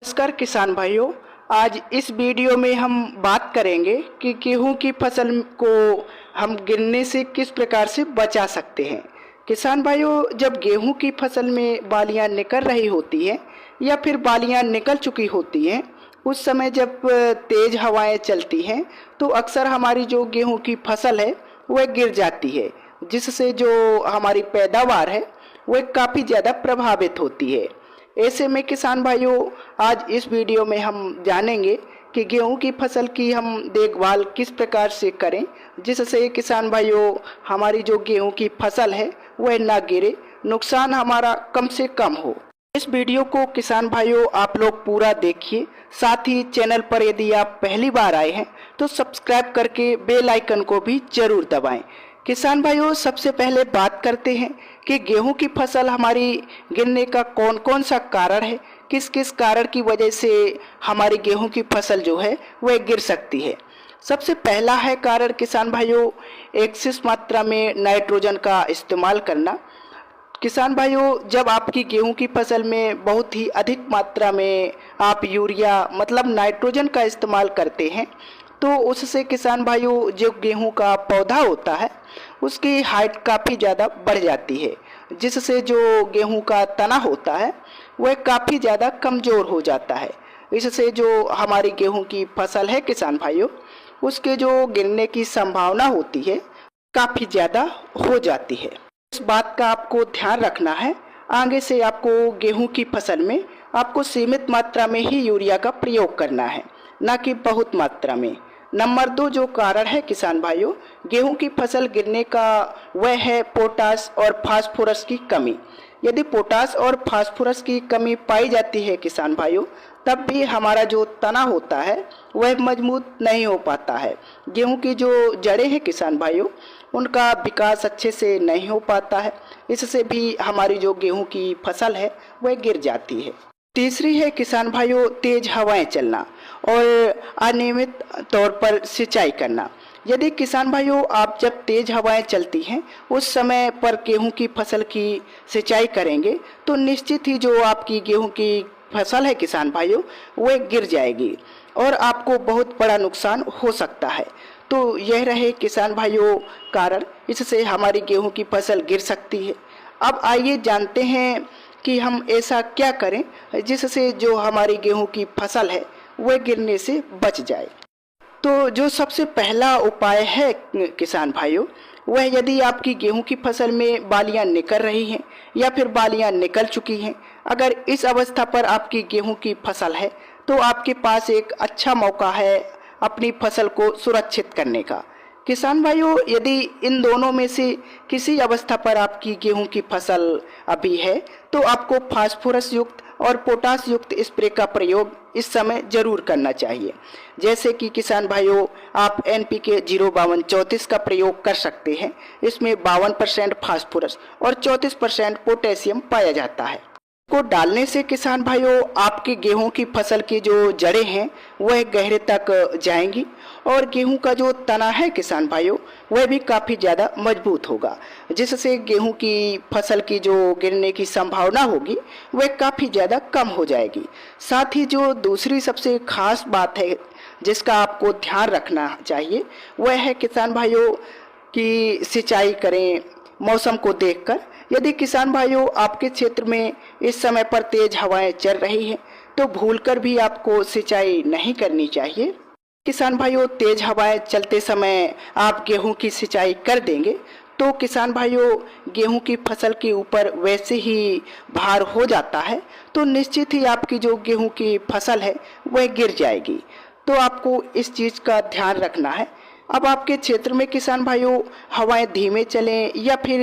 नमस्कार किसान भाइयों। आज इस वीडियो में हम बात करेंगे कि गेहूं की फसल को हम गिरने से किस प्रकार से बचा सकते हैं। किसान भाइयों, जब गेहूं की फसल में बालियां निकल रही होती हैं या फिर बालियां निकल चुकी होती हैं, उस समय जब तेज हवाएं चलती हैं तो अक्सर हमारी जो गेहूं की फसल है वह गिर जाती है, जिससे जो हमारी पैदावार है वह काफ़ी ज़्यादा प्रभावित होती है। ऐसे में किसान भाइयों, आज इस वीडियो में हम जानेंगे कि गेहूं की फसल की हम देखभाल किस प्रकार से करें, जिससे किसान भाइयों हमारी जो गेहूं की फसल है वह ना गिरे, नुकसान हमारा कम से कम हो। इस वीडियो को किसान भाइयों आप लोग पूरा देखिए। साथ ही चैनल पर यदि आप पहली बार आए हैं तो सब्सक्राइब करके बेल आइकन को भी जरूर दबाएं। किसान भाइयों, सबसे पहले बात करते हैं कि गेहूं की फसल हमारी गिरने का कौन कौन सा कारण है, किस किस कारण की वजह से हमारी गेहूं की फसल जो है वह गिर सकती है। सबसे पहला है कारण किसान भाइयों, एक्सेस मात्रा में नाइट्रोजन का इस्तेमाल करना। किसान भाइयों, जब आपकी गेहूं की फसल में बहुत ही अधिक मात्रा में आप यूरिया मतलब नाइट्रोजन का इस्तेमाल करते हैं तो उससे किसान भाइयों जो गेहूं का पौधा होता है उसकी हाइट काफ़ी ज़्यादा बढ़ जाती है, जिससे जो गेहूं का तना होता है वह काफ़ी ज़्यादा कमज़ोर हो जाता है। इससे जो हमारी गेहूं की फसल है किसान भाइयों, उसके जो गिरने की संभावना होती है काफ़ी ज़्यादा हो जाती है। इस बात का आपको ध्यान रखना है। आगे से आपको गेहूं की फसल में आपको सीमित मात्रा में ही यूरिया का प्रयोग करना है, ना कि बहुत मात्रा में। नंबर 2 जो कारण है किसान भाइयों गेहूं की फसल गिरने का, वह है पोटास और फास्फोरस की कमी। यदि पोटास और फास्फोरस की कमी पाई जाती है किसान भाइयों, तब भी हमारा जो तना होता है वह मजबूत नहीं हो पाता है। गेहूं की जो जड़ें हैं किसान भाइयों, उनका विकास अच्छे से नहीं हो पाता है। इससे भी हमारी जो गेहूं की फसल है वह गिर जाती है। तीसरी है किसान भाइयों तेज हवाएं चलना और अनियमित तौर पर सिंचाई करना। यदि किसान भाइयों आप जब तेज हवाएं चलती हैं उस समय पर गेहूं की फसल की सिंचाई करेंगे तो निश्चित ही जो आपकी गेहूं की फसल है किसान भाइयों वह गिर जाएगी और आपको बहुत बड़ा नुकसान हो सकता है। तो यह रहे किसान भाइयों कारण, इससे हमारी गेहूं की फसल गिर सकती है। अब आइए जानते हैं कि हम ऐसा क्या करें जिससे जो हमारी गेहूं की फसल है वह गिरने से बच जाए। तो जो सबसे पहला उपाय है किसान भाइयों, वह यदि आपकी गेहूं की फसल में बालियां निकल रही हैं या फिर बालियां निकल चुकी हैं, अगर इस अवस्था पर आपकी गेहूं की फसल है तो आपके पास एक अच्छा मौका है अपनी फसल को सुरक्षित करने का। किसान भाइयों, यदि इन दोनों में से किसी अवस्था पर आपकी गेहूं की फसल अभी है तो आपको फास्फोरस युक्त और पोटास युक्त स्प्रे का प्रयोग इस समय जरूर करना चाहिए। जैसे कि किसान भाइयों आप NPK 05234 का प्रयोग कर सकते हैं। इसमें 52% फास्फोरस और 34% पोटेशियम पाया जाता है। को डालने से किसान भाइयों आपके गेहूं की फसल की जो जड़ें हैं वह गहरे तक जाएंगी और गेहूं का जो तना है किसान भाइयों वह भी काफ़ी ज़्यादा मजबूत होगा, जिससे गेहूं की फसल की जो गिरने की संभावना होगी वह काफ़ी ज़्यादा कम हो जाएगी। साथ ही जो दूसरी सबसे खास बात है जिसका आपको ध्यान रखना चाहिए वह है किसान भाइयों कि सिंचाई करें मौसम को देखकर। यदि किसान भाइयों आपके क्षेत्र में इस समय पर तेज हवाएं चल रही हैं तो भूलकर भी आपको सिंचाई नहीं करनी चाहिए। किसान भाइयों तेज हवाएं चलते समय आप गेहूं की सिंचाई कर देंगे तो किसान भाइयों गेहूं की फसल के ऊपर वैसे ही भार हो जाता है, तो निश्चित ही आपकी जो गेहूं की फसल है वह गिर जाएगी। तो आपको इस चीज़ का ध्यान रखना है। अब आपके क्षेत्र में किसान भाइयों हवाएं धीमे चलें या फिर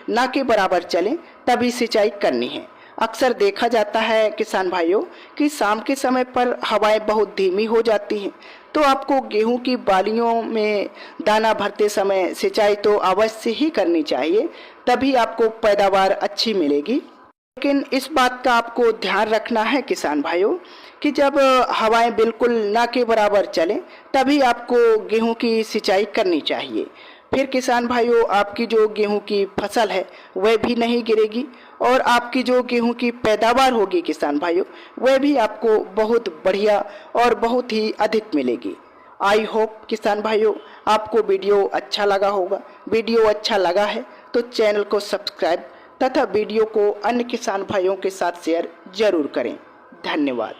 ना के बराबर चलें तभी सिंचाई करनी है। अक्सर देखा जाता है किसान भाइयों कि शाम के समय पर हवाएं बहुत धीमी हो जाती हैं, तो आपको गेहूं की बालियों में दाना भरते समय सिंचाई तो अवश्य ही करनी चाहिए, तभी आपको पैदावार अच्छी मिलेगी। लेकिन इस बात का आपको ध्यान रखना है किसान भाइयों कि जब हवाएं बिल्कुल ना के बराबर चलें तभी आपको गेहूं की सिंचाई करनी चाहिए। फिर किसान भाइयों आपकी जो गेहूं की फसल है वह भी नहीं गिरेगी और आपकी जो गेहूं की पैदावार होगी किसान भाइयों, वह भी आपको बहुत बढ़िया और बहुत ही अधिक मिलेगी। आई होप किसान भाइयों आपको वीडियो अच्छा लगा होगा। वीडियो अच्छा लगा है तो चैनल को सब्सक्राइब तथा वीडियो को अन्य किसान भाइयों के साथ शेयर जरूर करें। धन्यवाद।